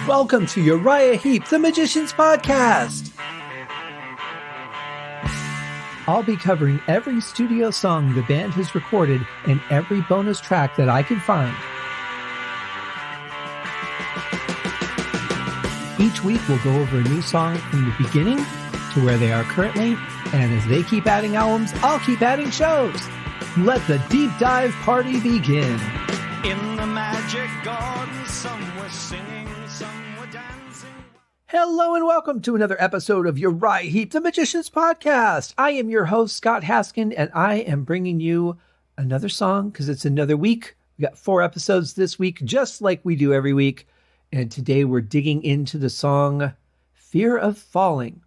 Welcome to Uriah Heep, the Magician's Podcast. I'll be covering every studio song the band has recorded and every bonus track that I can find. Each week we'll go over a new song from the beginning to where they are currently, and as they keep adding albums, I'll keep adding shows. Let the deep dive party begin. In the magic garden, some were singing, some were dancing. Hello and welcome to another episode of Uriah Heep, the Magician's Podcast. I am your host, Scott Haskin, and I am bringing you another song because it's another week. We got 4 episodes this week, just like we do every week. And today we're digging into the song Fear of Falling.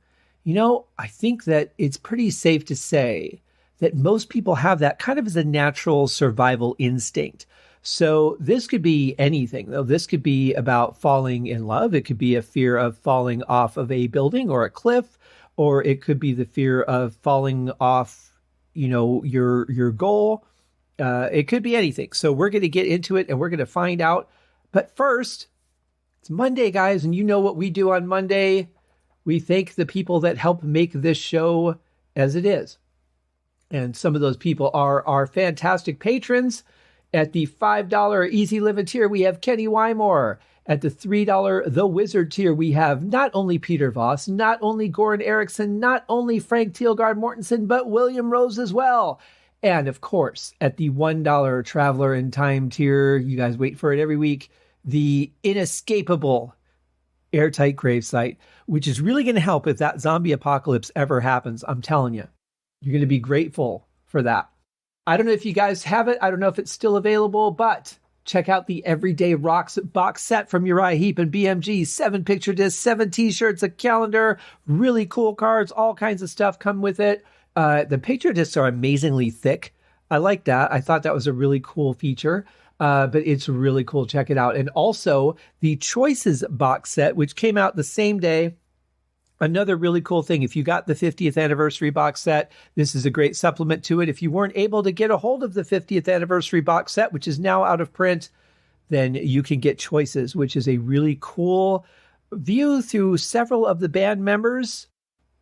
You know, I think that it's pretty safe to say that most people have that kind of as a natural survival instinct. So this could be anything, though. This could be about falling in love. It could be a fear of falling off of a building or a cliff, or it could be the fear of falling off, your goal. It could be anything. So we're going to get into it and we're going to find out. But first, it's Monday, guys, and you know what we do on Monday. We thank the people that help make this show as it is. And some of those people are our fantastic patrons. At the $5 Easy Living tier, we have Kenny Wymore. At the $3 The Wizard tier, we have not only Peter Voss, not only Goran Eriksson, not only Frank Thielgaard Mortensen, but William Rose as well. And of course, at the $1 Traveler in Time tier, you guys wait for it every week, the inescapable Airtight Gravesite, which is really going to help if that zombie apocalypse ever happens. I'm telling you, you're going to be grateful for that. I don't know if you guys have it. I don't know if it's still available, but check out the Everyday Rocks box set from Uriah Heep and BMG. 7 picture discs, 7 t-shirts, a calendar, really cool cards, all kinds of stuff come with it. The picture discs are amazingly thick. I like that. I thought that was a really cool feature. But it's really cool. Check it out. And also the Choices box set, which came out the same day. Another really cool thing. If you got the 50th anniversary box set, this is a great supplement to it. If you weren't able to get a hold of the 50th anniversary box set, which is now out of print, then you can get Choices, which is a really cool view through several of the band members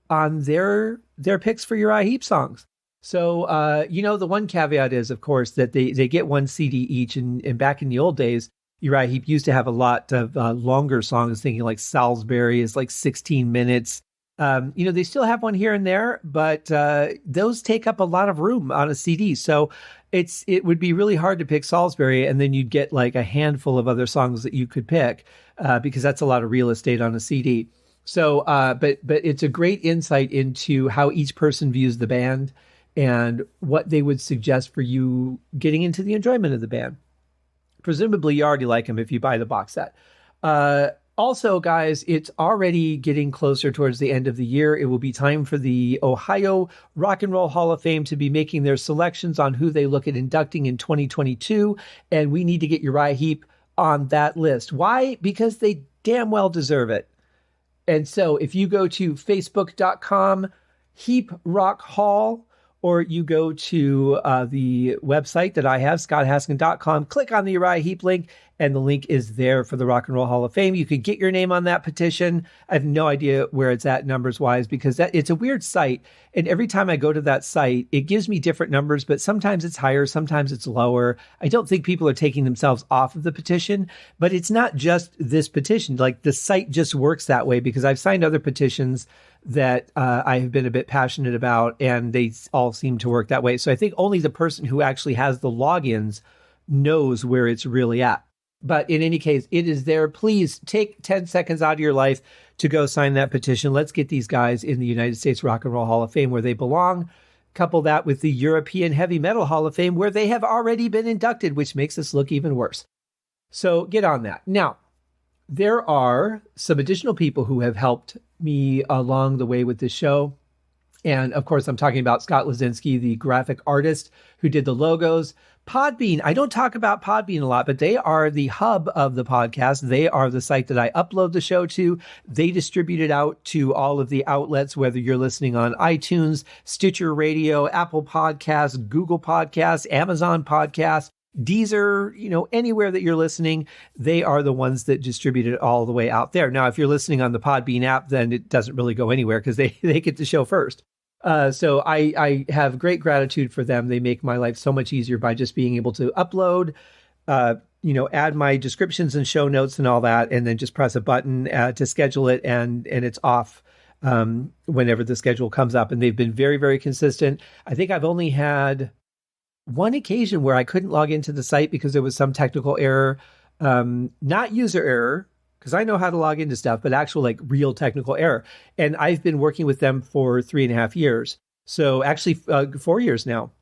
on their picks for Uriah Heep songs. So, the one caveat is, of course, that they get 1 CD each. And back in the old days, Uriah Heep used to have a lot of longer songs, thinking like Salisbury is like 16 minutes. They still have one here and there, but those take up a lot of room on a CD. So it would be really hard to pick Salisbury, and then you'd get like a handful of other songs that you could pick because that's a lot of real estate on a CD. So, but it's a great insight into how each person views the band and what they would suggest for you getting into the enjoyment of the band. Presumably, you already like them if you buy the box set. Also, guys, it's already getting closer towards the end of the year. It will be time for the Ohio Rock and Roll Hall of Fame to be making their selections on who they look at inducting in 2022, and we need to get Uriah Heep on that list. Why? Because they damn well deserve it. And so if you go to facebook.com, Heep Rock Hall, or you go to the website that I have, scotthaskin.com, click on the Uriah Heep link, and the link is there for the Rock and Roll Hall of Fame. You could get your name on that petition. I have no idea where it's at numbers-wise because it's a weird site. And every time I go to that site, it gives me different numbers, but sometimes it's higher, sometimes it's lower. I don't think people are taking themselves off of the petition, but it's not just this petition. Like the site just works that way because I've signed other petitions that I have been a bit passionate about, and they all seem to work that way. So I think only the person who actually has the logins knows where it's really at. But in any case, it is there. Please take 10 seconds out of your life to go sign that petition. Let's get these guys in the United States Rock and Roll Hall of Fame where they belong. Couple that with the European Heavy Metal Hall of Fame where they have already been inducted, which makes us look even worse. So get on that. Now, there are some additional people who have helped me along the way with this show. And of course, I'm talking about Scott Lazinski, the graphic artist who did the logos. Podbean, I don't talk about Podbean a lot, but they are the hub of the podcast. They are the site that I upload the show to. They distribute it out to all of the outlets, whether you're listening on iTunes, Stitcher Radio, Apple Podcasts, Google Podcasts, Amazon Podcasts. Deezer, anywhere that you're listening, they are the ones that distribute it all the way out there. Now, if you're listening on the Podbean app, then it doesn't really go anywhere because they get the show first. So I have great gratitude for them. They make my life so much easier by just being able to upload, add my descriptions and show notes and all that, and then just press a button to schedule it, and it's off whenever the schedule comes up. And they've been very, very consistent. I think I've only had one occasion where I couldn't log into the site because there was some technical error, not user error, because I know how to log into stuff, but actual like real technical error. And I've been working with them for 3.5 years. So actually 4 years now.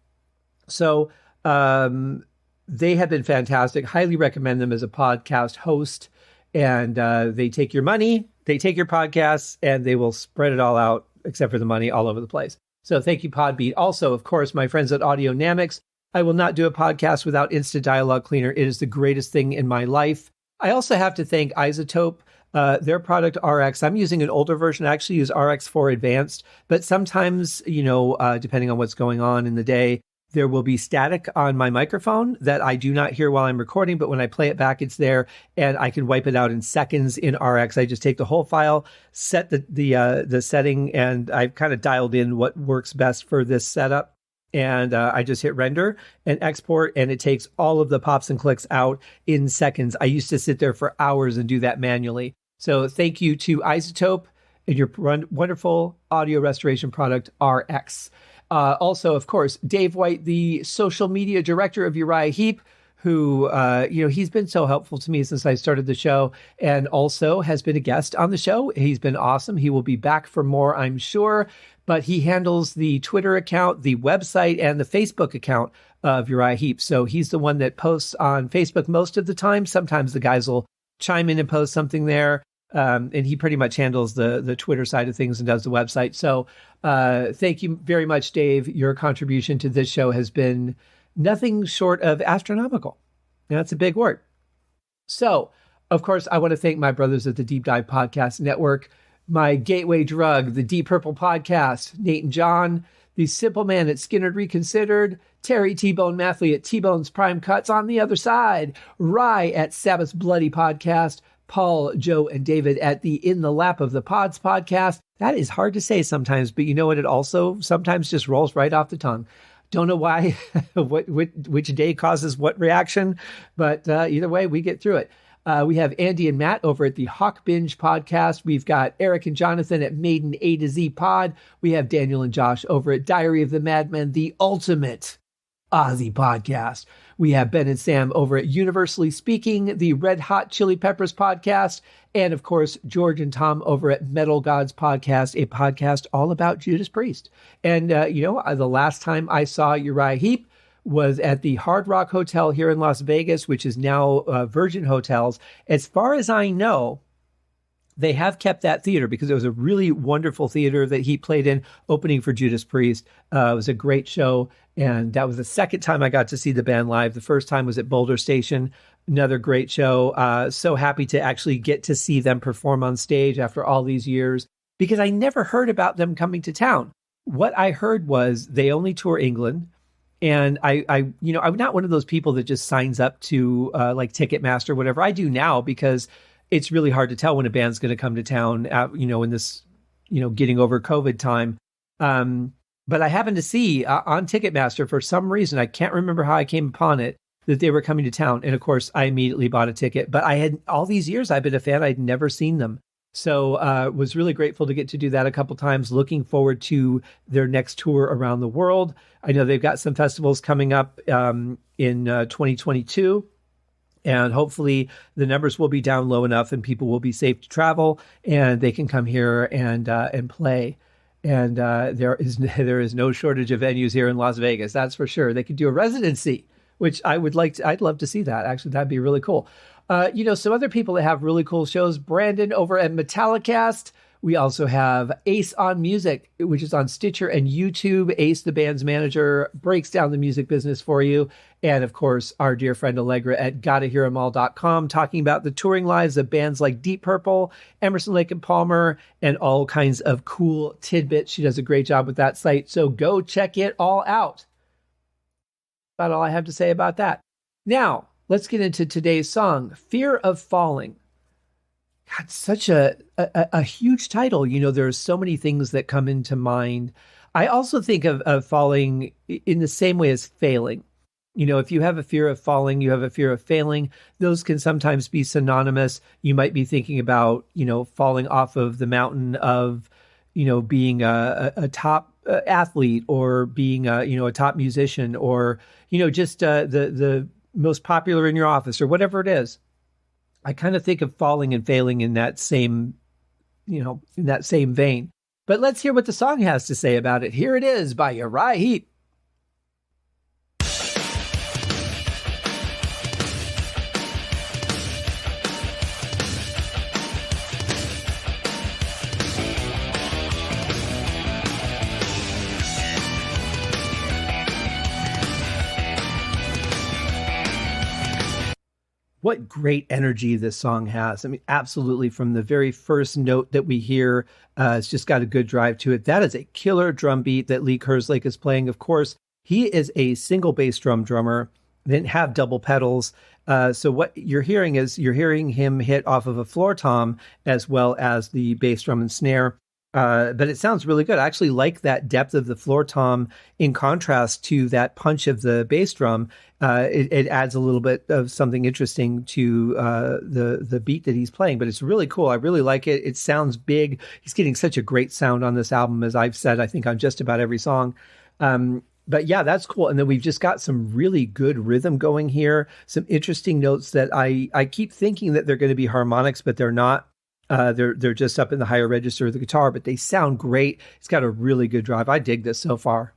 So they have been fantastic. Highly recommend them as a podcast host. And they take your money, they take your podcasts, and they will spread it all out, except for the money, all over the place. So thank you, Podbean. Also, of course, my friends at Audionamics. I will not do a podcast without Instant Dialogue Cleaner. It is the greatest thing in my life. I also have to thank Isotope, their product RX. I'm using an older version. I actually use RX4 Advanced, but sometimes, depending on what's going on in the day, there will be static on my microphone that I do not hear while I'm recording, but when I play it back, it's there, and I can wipe it out in seconds in RX. I just take the whole file, set the setting, and I've kind of dialed in what works best for this setup. And I just hit render and export, and it takes all of the pops and clicks out in seconds. I used to sit there for hours and do that manually. So thank you to Isotope and your wonderful audio restoration product, RX. Also, of course, Dave White, the social media director of Uriah Heep, who, he's been so helpful to me since I started the show, and also has been a guest on the show. He's been awesome. He will be back for more, I'm sure. But he handles the Twitter account, the website, and the Facebook account of Uriah Heep. So he's the one that posts on Facebook most of the time. Sometimes the guys will chime in and post something there. And he pretty much handles the Twitter side of things and does the website. So thank you very much, Dave. Your contribution to this show has been nothing short of astronomical. And that's a big word. So, of course, I want to thank my brothers at the Deep Dive Podcast Network, my gateway drug, the Deep Purple Podcast, Nate and John, the Simple Man at Skinner Reconsidered, Terry T-Bone Mathley at T-Bone's Prime Cuts on the Other Side, Rye at Sabbath's Bloody Podcast, Paul, Joe, and David at the In the Lap of the Pods podcast. That is hard to say sometimes, but you know what? It also sometimes just rolls right off the tongue. Don't know why, which day causes what reaction, but either way, we get through it. We have Andy and Matt over at the Hawk Binge podcast. We've got Eric and Jonathan at Maiden A to Z Pod. We have Daniel and Josh over at Diary of the Madman, the ultimate Aussie podcast. We have Ben and Sam over at Universally Speaking, the Red Hot Chili Peppers podcast. And of course, George and Tom over at Metal Gods podcast, a podcast all about Judas Priest. And, the last time I saw Uriah Heep was at the Hard Rock Hotel here in Las Vegas, which is now Virgin Hotels. As far as I know, they have kept that theater because it was a really wonderful theater that he played in, opening for Judas Priest. It was a great show, and that was the second time I got to see the band live. The first time was at Boulder Station, another great show. So happy to actually get to see them perform on stage after all these years, because I never heard about them coming to town. What I heard was they only tour England. And I'm not one of those people that just signs up to like Ticketmaster, whatever. I do now because it's really hard to tell when a band's going to come to town, in this, getting over COVID time. But I happened to see on Ticketmaster, for some reason, I can't remember how I came upon it, that they were coming to town. And of course, I immediately bought a ticket. But I had, all these years I've been a fan, I'd never seen them. So was really grateful to get to do that a couple times. Looking forward to their next tour around the world. I know they've got some festivals coming up in 2022. And hopefully the numbers will be down low enough and people will be safe to travel and they can come here and play. And there is no shortage of venues here in Las Vegas. That's for sure. They could do a residency, which I'd love to see that. Actually, that'd be really cool. Some other people that have really cool shows, Brandon over at Metallicast. We also have Ace on Music, which is on Stitcher and YouTube. Ace, the band's manager, breaks down the music business for you. And of course, our dear friend Allegra at GottaHear'Em.all.com, talking about the touring lives of bands like Deep Purple, Emerson, Lake and Palmer, and all kinds of cool tidbits. She does a great job with that site. So go check it all out. About all I have to say about that. Now, let's get into today's song, Fear of Falling. God, such a huge title. You know, there's so many things that come into mind. I also think of falling in the same way as failing. You know, if you have a fear of falling, you have a fear of failing. Those can sometimes be synonymous. You might be thinking about, you know, falling off of the mountain of, you know, being a top athlete, or being a top musician, or, you know, just the most popular in your office, or whatever it is. I kind of think of falling and failing in that same, in that same vein. But let's hear what the song has to say about it. Here it is by Uriah Heep. What great energy this song has. I mean, absolutely, from the very first note that we hear, it's just got a good drive to it. That is a killer drum beat that Lee Kerslake is playing. Of course, he is a single bass drum drummer, didn't have double pedals. So what you're hearing is him hit off of a floor tom as well as the bass drum and snare. But it sounds really good. I actually like that depth of the floor tom in contrast to that punch of the bass drum. It adds a little bit of something interesting to the beat that he's playing, but it's really cool. I really like it. It sounds big. He's getting such a great sound on this album, as I've said, I think on just about every song. But yeah, that's cool. And then we've just got some really good rhythm going here. Some interesting notes that I keep thinking that they're going to be harmonics, but they're not. They're just up in the higher register of the guitar, but they sound great. It's got a really good drive. I dig this so far.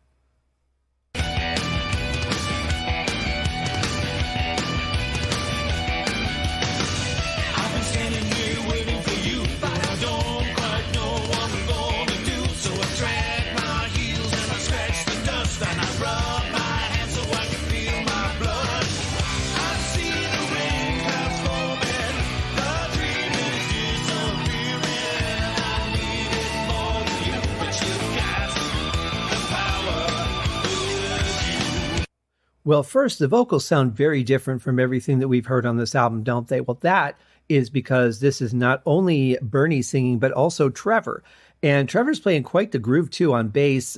Well, first, the vocals sound very different from everything that we've heard on this album, don't they? Well, that is because this is not only Bernie singing, but also Trevor. And Trevor's playing quite the groove, too, on bass.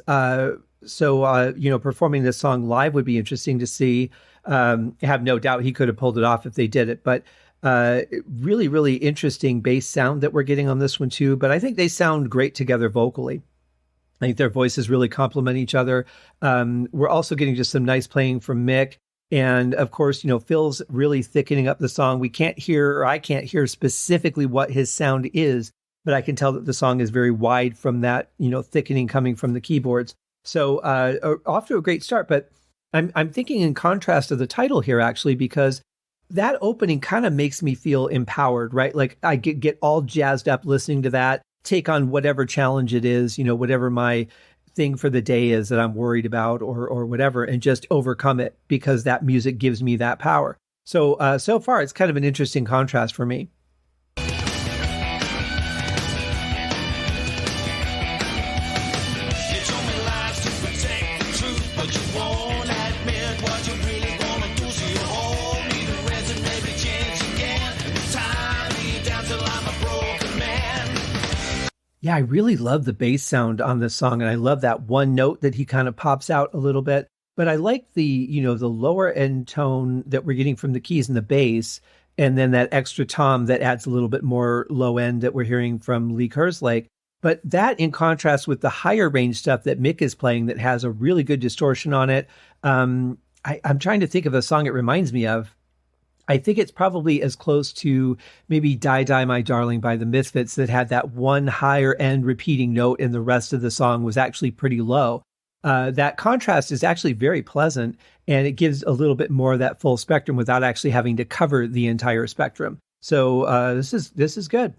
So, performing this song live would be interesting to see. I have no doubt he could have pulled it off if they did it. But really, really interesting bass sound that we're getting on this one, too. But I think they sound great together vocally. I think their voices really complement each other. We're also getting just some nice playing from Mick. And of course, Phil's really thickening up the song. I can't hear specifically what his sound is, but I can tell that the song is very wide from that, thickening coming from the keyboards. So off to a great start. But I'm thinking in contrast to the title here, actually, because that opening kind of makes me feel empowered, right? Like I get all jazzed up listening to that. Take on whatever challenge it is, whatever my thing for the day is that I'm worried about or whatever, and just overcome it because that music gives me that power. So, so far, it's kind of an interesting contrast for me. Yeah, I really love the bass sound on this song, and I love that one note that he kind of pops out a little bit. But I like the, the lower end tone that we're getting from the keys and the bass, and then that extra tom that adds a little bit more low end that we're hearing from Lee Kerslake. But that in contrast with the higher range stuff that Mick is playing that has a really good distortion on it. I'm trying to think of a song it reminds me of. I think it's probably as close to maybe Die Die My Darling by the Misfits that had that one higher end repeating note and the rest of the song was actually pretty low. That contrast is actually very pleasant, and it gives a little bit more of that full spectrum without actually having to cover the entire spectrum. So this is good.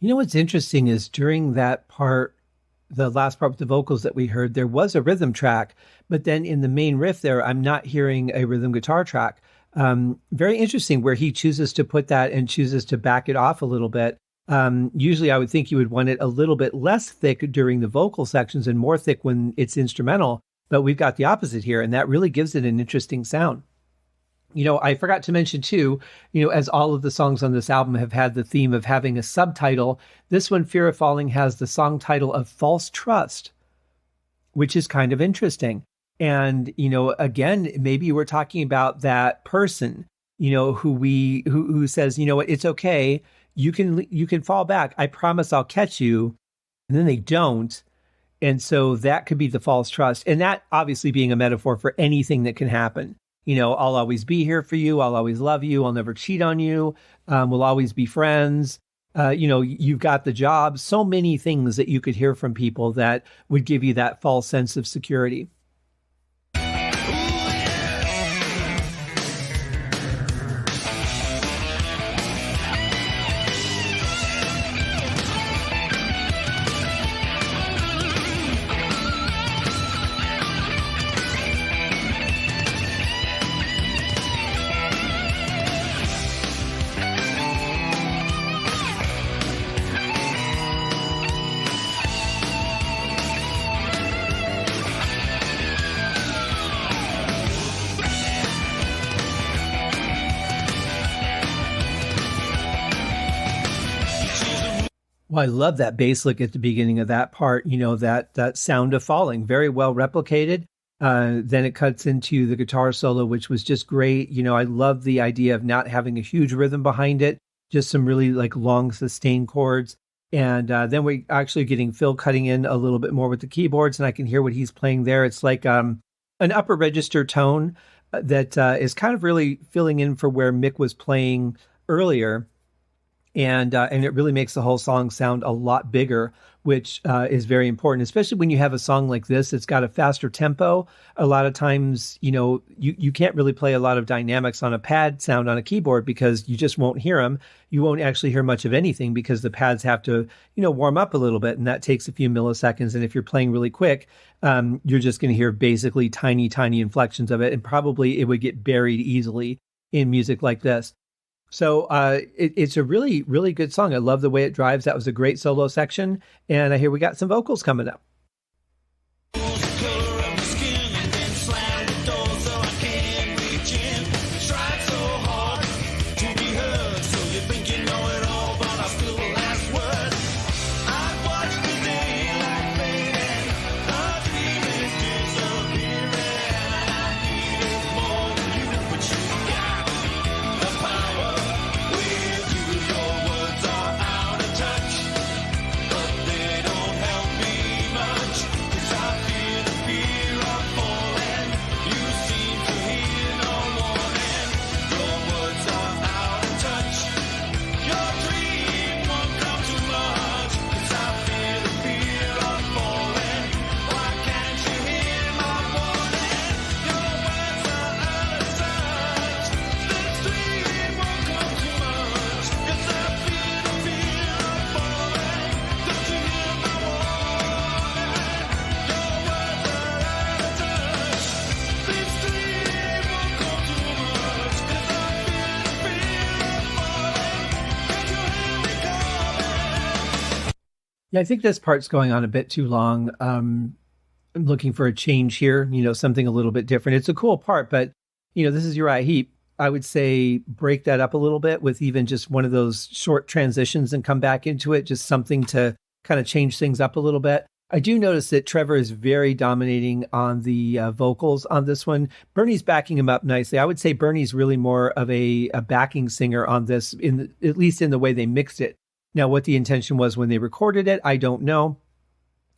You know what's interesting is during that part, the last part with the vocals that we heard, there was a rhythm track, but then in the main riff there, I'm not hearing a rhythm guitar track. Very interesting where he chooses to put that and chooses to back it off a little bit. Usually I would think you would want it a little bit less thick during the vocal sections and more thick when it's instrumental, but we've got the opposite here, and that really gives it an interesting sound. I forgot to mention too, as all of the songs on this album have had the theme of having a subtitle, this one, Fear of Falling, has the song title of False Trust, which is kind of interesting. And, again, maybe we're talking about that person, who says, what, it's okay. You can fall back. I promise I'll catch you. And then they don't. And so that could be the false trust. And that obviously being a metaphor for anything that can happen. I'll always be here for you. I'll always love you. I'll never cheat on you. We'll always be friends. You've got the job. So many things that you could hear from people that would give you that false sense of security. Well, I love that bass lick at the beginning of that part, that sound of falling, very well replicated. Then it cuts into the guitar solo, which was just great. I love the idea of not having a huge rhythm behind it, just some really like long sustained chords. And then we're actually getting Phil cutting in a little bit more with the keyboards, and I can hear what he's playing there. It's like an upper register tone that is kind of really filling in for where Mick was playing earlier. And it really makes the whole song sound a lot bigger, which is very important, especially when you have a song like this. It's got a faster tempo. A lot of times, you can't really play a lot of dynamics on a pad sound on a keyboard because you just won't hear them. You won't actually hear much of anything because the pads have to, warm up a little bit, and that takes a few milliseconds. And if you're playing really quick, you're just going to hear basically tiny, tiny inflections of it, and probably it would get buried easily in music like this. So it's a really, really good song. I love the way it drives. That was a great solo section. And I hear we got some vocals coming up. Yeah, I think this part's going on a bit too long. I'm looking for a change here, something a little bit different. It's a cool part, but, this is Uriah Heep. I would say break that up a little bit with even just one of those short transitions and come back into it, just something to kind of change things up a little bit. I do notice that Trevor is very dominating on the vocals on this one. Bernie's backing him up nicely. I would say Bernie's really more of a backing singer on this, at least in the way they mixed it. Now, what the intention was when they recorded it, I don't know.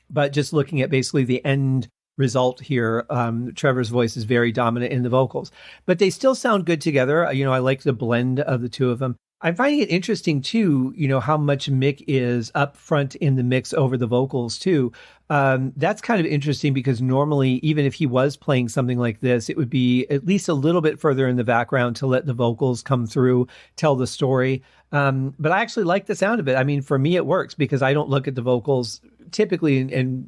But just looking at basically the end result here, Trevor's voice is very dominant in the vocals. But they still sound good together. I like the blend of the two of them. I'm finding it interesting too, how much Mick is up front in the mix over the vocals too. That's kind of interesting because normally, even if he was playing something like this, it would be at least a little bit further in the background to let the vocals come through, tell the story. But I actually like the sound of it. I mean, for me, it works because I don't look at the vocals typically, and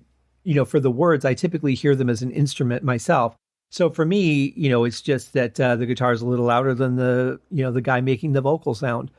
for the words, I typically hear them as an instrument myself. So for me, it's just that the guitar is a little louder than the guy making the vocal sound.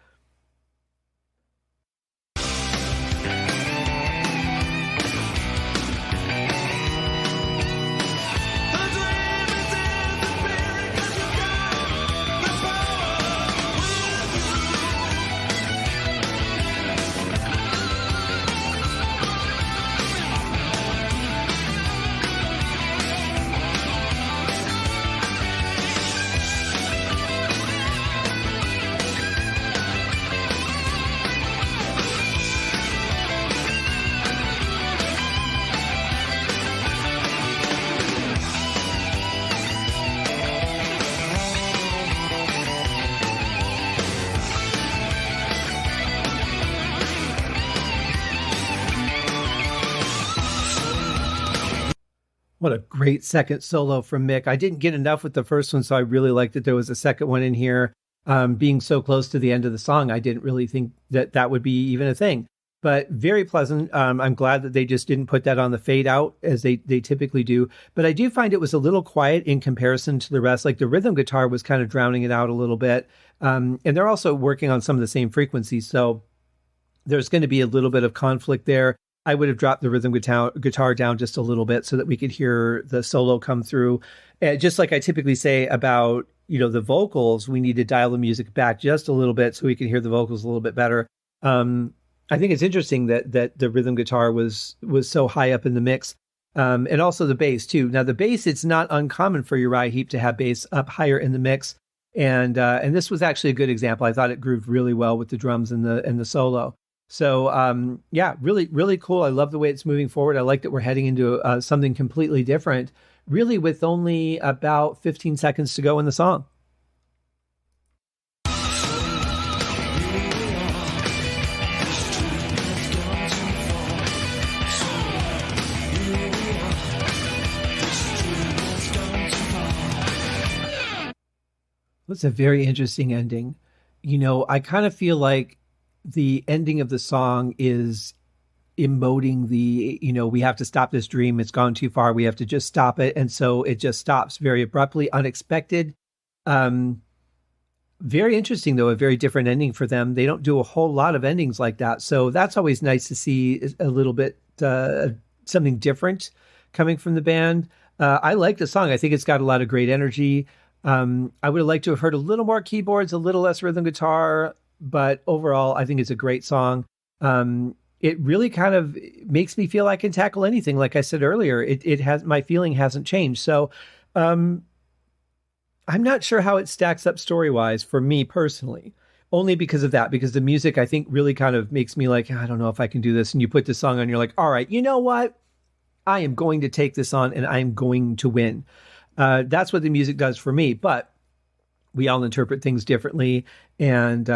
What a great second solo from Mick. I didn't get enough with the first one, so I really liked that there was a second one in here. Being so close to the end of the song, I didn't really think that would be even a thing. But very pleasant. I'm glad that they just didn't put that on the fade out as they typically do. But I do find it was a little quiet in comparison to the rest. Like the rhythm guitar was kind of drowning it out a little bit. And they're also working on some of the same frequencies. So there's going to be a little bit of conflict there. I would have dropped the rhythm guitar down just a little bit so that we could hear the solo come through. Just like I typically say about, the vocals, we need to dial the music back just a little bit so we can hear the vocals a little bit better. I think it's interesting that the rhythm guitar was so high up in the mix. And also the bass too. Now the bass, it's not uncommon for Uriah Heep to have bass up higher in the mix. And this was actually a good example. I thought it grooved really well with the drums and the solo. So, really, really cool. I love the way it's moving forward. I like that we're heading into something completely different, really with only about 15 seconds to go in the song. It's a very interesting ending. I kind of feel like the ending of the song is emoting we have to stop this dream. It's gone too far. We have to just stop it. And so it just stops very abruptly, unexpected. Very interesting, though, a very different ending for them. They don't do a whole lot of endings like that. So that's always nice to see a little bit something different coming from the band. I like the song. I think it's got a lot of great energy. I would have liked to have heard a little more keyboards, a little less rhythm guitar. But overall, I think it's a great song. It really kind of makes me feel I can tackle anything. Like I said earlier, it has, my feeling hasn't changed. So I'm not sure how it stacks up story-wise for me personally, only because of that, because the music, I think, really kind of makes me like, I don't know if I can do this. And you put the song on, you're like, all right, you know what? I am going to take this on and I'm going to win. That's what the music does for me. But we all interpret things differently, and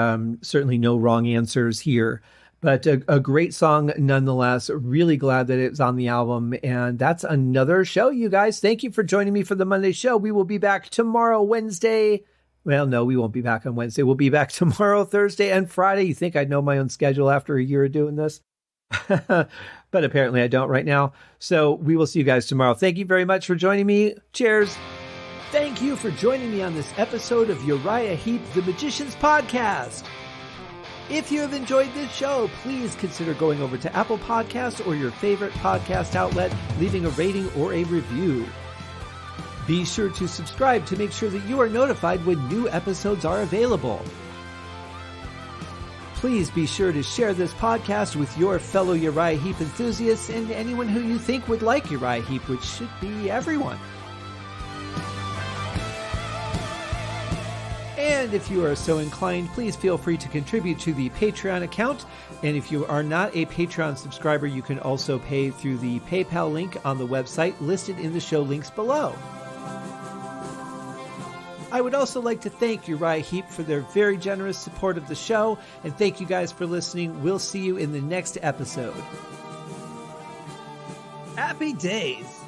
certainly no wrong answers here. But a great song nonetheless. Really glad that it's on the album. And that's another show, you guys. Thank you for joining me for the Monday show. We will be back tomorrow, Wednesday. Well, no, we won't be back on Wednesday. We'll be back tomorrow, Thursday, and Friday. You think I'd know my own schedule after a year of doing this? But apparently I don't right now. So we will see you guys tomorrow. Thank you very much for joining me. Cheers. Thank you for joining me on this episode of Uriah Heep, the Magician's Podcast. If you have enjoyed this show, please consider going over to Apple Podcasts or your favorite podcast outlet, leaving a rating or a review. Be sure to subscribe to make sure that you are notified when new episodes are available. Please be sure to share this podcast with your fellow Uriah Heep enthusiasts and anyone who you think would like Uriah Heep, which should be everyone. And if you are so inclined, please feel free to contribute to the Patreon account. And if you are not a Patreon subscriber, you can also pay through the PayPal link on the website listed in the show links below. I would also like to thank Uriah Heep for their very generous support of the show, and thank you guys for listening. We'll see you in the next episode. Happy days!